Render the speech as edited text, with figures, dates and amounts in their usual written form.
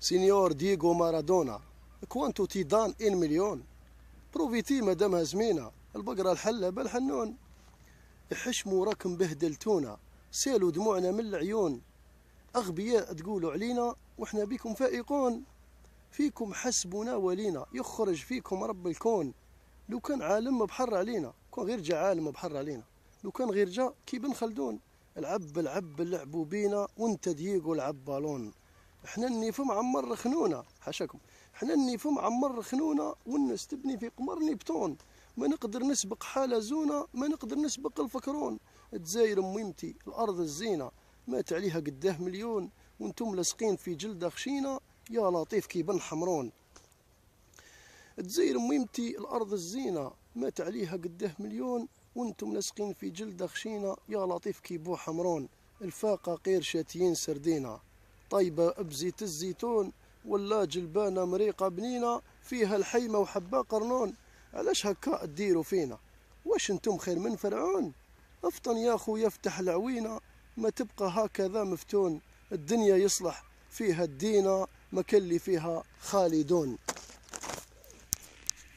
سينيور دييغو مارادونا، كوانتو تيدان إن مليون، بروفيتي مادامها زمينة، البقرة الحلة بالحنون، احشموا راكم بهدلتونا، سالوا دموعنا من العيون، أغبياء تقولوا علينا وإحنا بكم فائقون، فيكم حسبنا ولينا، يخرج فيكم رب الكون، لو كان عالم بحر علينا، كون غير جا عالم بحر علينا، لو كان غير جا كي بن خلدون، العب لعبوا بينا وانت دييغو العب بالون، احنا النيف معمر خنونا حاشاكم، احنا النيف معمر خنونا والناس تبني في قمرني بتون، ما نقدر نسبق حالة زونا، ما نقدر نسبق الفكرون، تزاير ميمتي الارض الزينة، مات عليها قداه مليون وانتم لاصقين في جلدة خشينة، يا لطيف كي بن حمرون، تزاير ميمتي الارض الزينة، مات عليها قداه مليون وانتم لاصقين في جلدة خشينة، يا لطيف كي بو حمرون، الفاقة قير شاتيين سردينة، طيبة بزيت الزيتون ولا جلبانة مريقة بنينة، فيها الحيمة وحبا قرنون، علاش هكا تديروا فينا؟ واش انتم خير من فرعون؟ افطن يا خو يفتح العوينة، ما تبقى هكذا مفتون، الدنيا يصلح فيها الدينة، ما كان اللي فيها خالدون.